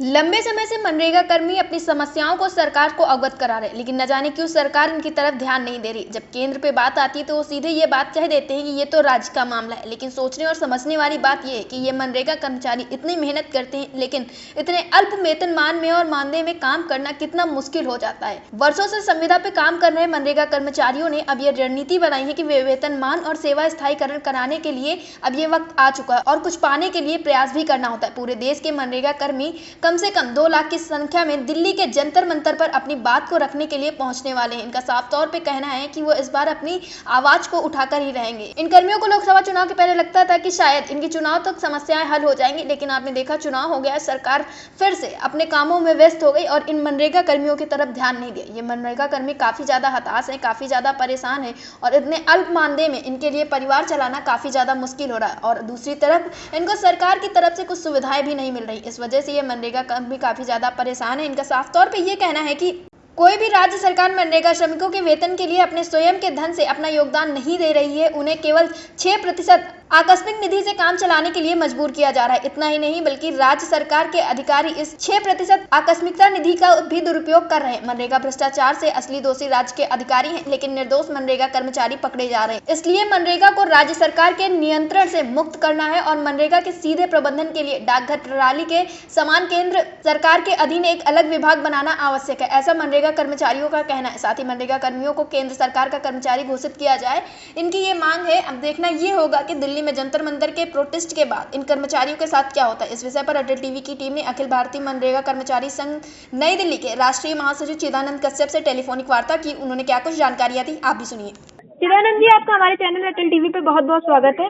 लंबे समय से मनरेगा कर्मी अपनी समस्याओं को सरकार को अवगत करा रहे, लेकिन न जाने क्यों सरकार इनकी तरफ ध्यान नहीं दे रही। जब केंद्र पे बात आती है तो वो सीधे ये बात कह देते हैं कि ये तो राज्य का मामला है। लेकिन सोचने और समझने वाली बात ये है कि ये मनरेगा कर्मचारी इतनी मेहनत करते हैं, लेकिन इतने अल्प वेतनमान में और मानदेय में काम करना कितना मुश्किल हो जाता है। वर्षों से संविदा पे काम कर रहे मनरेगा कर्मचारियों ने अब ये रणनीति बनाई है कि वे वेतनमान और सेवा स्थायीकरण कराने के लिए अब ये वक्त आ चुका है और कुछ पाने के लिए प्रयास भी करना होता है। पूरे देश के मनरेगा कर्मी कम से कम 2 लाख की संख्या में दिल्ली के जंतर मंतर पर अपनी बात को रखने के लिए पहुंचने वाले हैं। इनका साफ तौर पे कहना है कि वो इस बार अपनी आवाज को उठाकर ही रहेंगे। इन कर्मियों को लोकसभा चुनाव के पहले लगता था कि शायद इनकी चुनाव तक समस्याएं हल हो जाएंगी, लेकिन आपने देखा चुनाव हो गया, सरकार फिर से अपने कामों में व्यस्त हो गई और इन मनरेगा कर्मियों की तरफ ध्यान नहीं दिया। ये मनरेगा कर्मी काफी ज्यादा हताश है, काफी ज्यादा परेशान है और इतने अल्प मानदेय में इनके लिए परिवार चलाना काफी ज्यादा मुश्किल हो रहा है और दूसरी तरफ इनको सरकार की तरफ से कुछ सुविधाएं भी नहीं मिल रही। इस वजह से ये मनरेगा कर्मी काफी ज्यादा परेशान है। इनका साफ तौर पे ये कहना है कि कोई भी राज्य सरकार मनरेगा श्रमिकों के वेतन के लिए अपने स्वयं के धन से अपना योगदान नहीं दे रही है। उन्हें केवल 6% आकस्मिक निधि से काम चलाने के लिए मजबूर किया जा रहा है। इतना ही नहीं बल्कि राज्य सरकार के अधिकारी इस 6% आकस्मिकता निधि का भी दुरुपयोग कर रहे हैं। मनरेगा भ्रष्टाचार से असली दोषी राज्य के अधिकारी हैं, लेकिन निर्दोष मनरेगा कर्मचारी पकड़े जा रहे हैं। इसलिए मनरेगा को राज्य सरकार के नियंत्रण से मुक्त करना है और मनरेगा के सीधे प्रबंधन के लिए डाकघर प्रणाली के समान केंद्र सरकार के अधीन एक अलग विभाग बनाना आवश्यक है, ऐसा मनरेगा कर्मचारियों का कहना है। साथ ही मनरेगा कर्मियों को केंद्र सरकार का कर्मचारी घोषित किया जाए, इनकी ये मांग है। अब देखना ये होगा कि दिल्ली में जंतर मंतर के प्रोटेस्ट के बाद इन कर्मचारियों के साथ क्या होता है। इस विषय पर अटल टीवी की टीम ने अखिल भारतीय मनरेगा कर्मचारी संघ नई दिल्ली के राष्ट्रीय महासचिव चिदानंद कश्यप से टेलीफोनिक वार्ता की। उन्होंने क्या कुछ जानकारियां दी, आप भी सुनिए। चिदानंद जी, आपका हमारे चैनल अटल टीवी पे बहुत बहुत स्वागत है।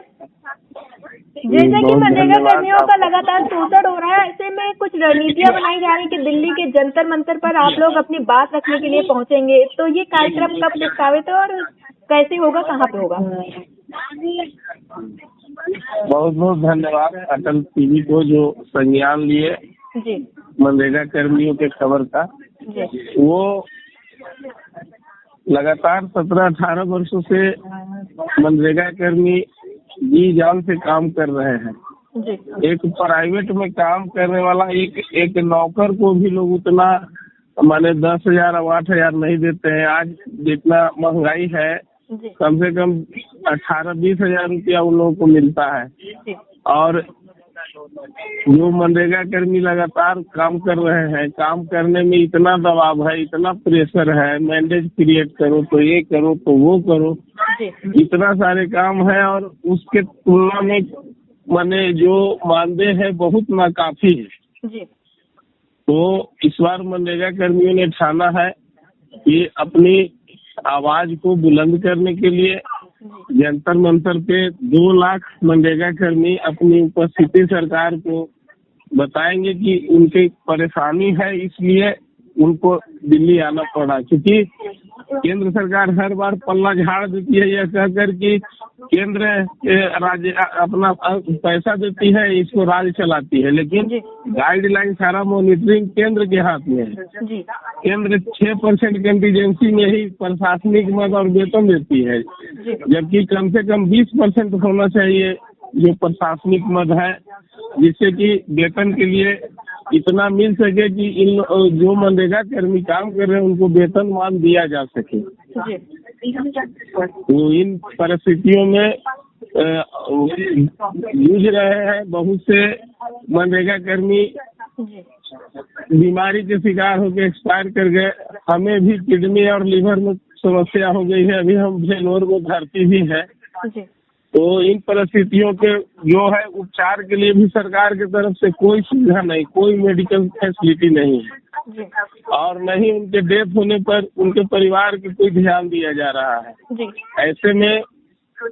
जैसा कि मनरेगा कर्मियों का लगातार शोषण हो रहा है, ऐसे में कुछ रणनीतियां बनाई जा रही है कि दिल्ली के जंतर मंतर पर आप लोग अपनी बात रखने के लिए पहुंचेंगे। तो ये कार्यक्रम कब प्रस्तावित है और कैसे होगा, कहाँ पे होगा? बहुत बहुत धन्यवाद अटल टीवी को जो संज्ञान लिए जी मनरेगा कर्मियों के खबर का। जी वो लगातार 17-18 वर्षों से मनरेगा कर्मी जी जान से काम कर रहे हैं। जी एक प्राइवेट में काम करने वाला एक नौकर को भी लोग उतना माने 10,000 और 8,000 नहीं देते हैं। आज जितना महंगाई है, जी कम से कम 18-20 हजार रुपया उन लोगों को मिलता है। जी और जो मनरेगा कर्मी लगातार काम कर रहे हैं, काम करने में इतना दबाव है, इतना प्रेशर है, मैंडेज क्रिएट करो तो ये करो तो वो करो, जी इतना सारे काम है और उसके तुलना में माने जो मानदेय है बहुत नाकाफी है। जी तो इस बार मनरेगा कर्मियों ने ठाना है कि अपनी आवाज को बुलंद करने के लिए जंतर मंतर पे 2 लाख मनरेगा कर्मी अपनी उपस्थिति सरकार को बताएंगे कि उनकी परेशानी है, इसलिए उनको दिल्ली आना पड़ा। क्योंकि केंद्र सरकार हर बार पल्ला झाड़ देती है यह कहकर कि केंद्र राज्य अपना पैसा देती है, इसको राज्य चलाती है, लेकिन गाइडलाइन सारा मॉनिटरिंग केंद्र के हाथ में है। जी केंद्र 6% कंटीजेंसी में ही प्रशासनिक मद और वेतन देती है, जबकि कम से कम 20% होना चाहिए जो प्रशासनिक मद है, जिससे कि वेतन के लिए इतना मिल सके कि इन जो मनरेगा कर्मी काम कर रहे हैं उनको वेतन मान दिया जा सके। तो इन परिस्थितियों में जूझ रहे हैं। बहुत से मनरेगा कर्मी बीमारी के शिकार होकर एक्सपायर कर गए। हमें भी किडनी और लीवर में समस्या हो गई है, अभी हम बेलोर में भर्ती भी है। तो इन परिस्थितियों के जो है उपचार के लिए भी सरकार की तरफ से कोई सुविधा नहीं, कोई मेडिकल फैसिलिटी नहीं है और नहीं उनके डेथ होने पर उनके परिवार के कोई ध्यान दिया जा रहा है। ऐसे में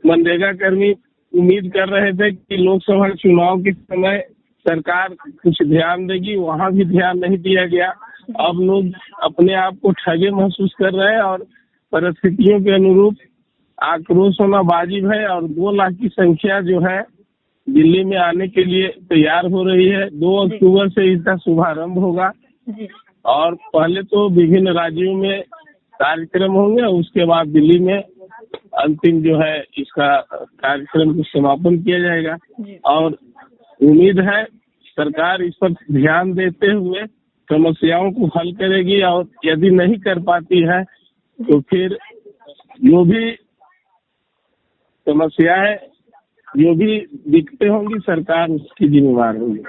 मनरेगा कर्मी उम्मीद कर रहे थे कि लोकसभा चुनाव के समय सरकार कुछ ध्यान देगी, वहाँ भी ध्यान नहीं दिया गया। अब लोग अपने आप को ठगे महसूस कर रहे हैं और परिस्थितियों के अनुरूप आक्रोश होना वाजिब है और 2 लाख की संख्या जो है दिल्ली में आने के लिए तैयार हो रही है। 2 अक्टूबर से इसका शुभारंभ होगा और पहले तो विभिन्न राज्यों में कार्यक्रम होंगे, उसके बाद दिल्ली में अंतिम जो है इसका कार्यक्रम को समापन किया जाएगा। और उम्मीद है सरकार इस पर ध्यान देते हुए समस्याओं को हल करेगी, और यदि नहीं कर पाती है तो फिर जो भी समस्याएं जो भी दिखते होंगी सरकार उसकी जिम्मेवार होगी।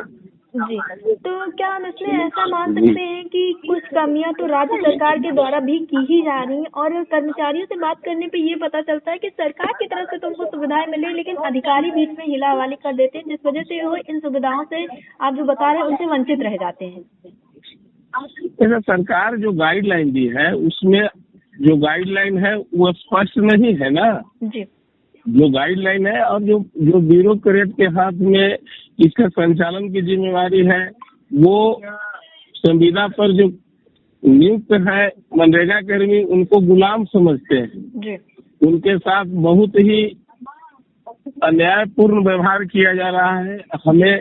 जी, तो क्या हम इसमें ऐसा मान सकते हैं कि कुछ कमियां तो राज्य सरकार के द्वारा भी की ही जा रही हैं, और कर्मचारियों से बात करने पे ये पता चलता है कि सरकार की तरफ से तो उनको सुविधाएं मिले, लेकिन अधिकारी बीच में हिला हवाली कर देते हैं, जिस वजह से वो इन सुविधाओं से आप जो बता रहे हैं उनसे वंचित रह जाते हैं। ऐसा सरकार जो गाइडलाइन दी है उसमें जो गाइडलाइन है वो स्पष्ट नहीं है ना। जी, जो गाइडलाइन है और जो ब्यूरोक्रेट के हाथ में इसका संचालन की जिम्मेवारी है, वो संविदा पर जो नियुक्त है मनरेगा कर्मी उनको गुलाम समझते हैं। जी, उनके साथ बहुत ही अन्यायपूर्ण व्यवहार किया जा रहा है। हमें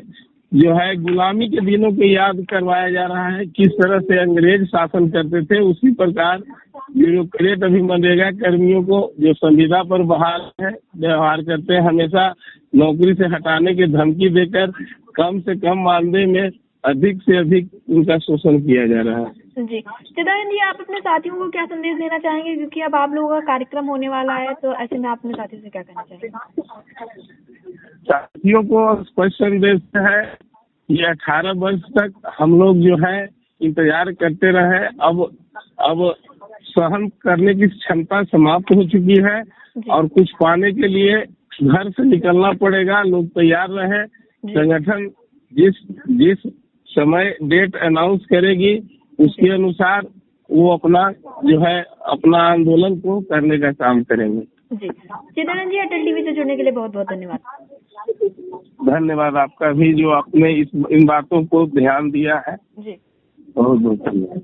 जो है गुलामी के दिनों को याद करवाया जा रहा है, किस तरह से अंग्रेज शासन करते थे, उसी प्रकार ब्यूरोक्रेट अभी मनरेगा कर्मियों को जो संविदा पर बहाल है व्यवहार करते हैं। हमेशा नौकरी से हटाने की धमकी देकर कम से कम मानदेय में अधिक से अधिक उनका शोषण किया जा रहा है। जी, चिदानंद जी, आप अपने साथियों को क्या संदेश देना चाहेंगे, क्योंकि अब आप लोगों का कार्यक्रम होने वाला है, तो ऐसे में आप अपने साथियों से क्या कहना चाहेंगे? साथियों को स्पष्ट संदेश है, ये 18 वर्ष तक हम लोग जो है इंतजार करते रहे, अब सहन करने की क्षमता समाप्त हो चुकी है और कुछ पाने के लिए घर से निकलना पड़ेगा। लोग तैयार रहे। संगठन जिस समय डेट अनाउंस करेगी उसके अनुसार वो अपना आंदोलन को करने का काम करेंगे। जी, चिदानंद जी, अटल टीवी से जुड़ने के लिए बहुत बहुत धन्यवाद। धन्यवाद आपका भी, जो आपने इन बातों को ध्यान दिया है। जी, बहुत बहुत धन्यवाद।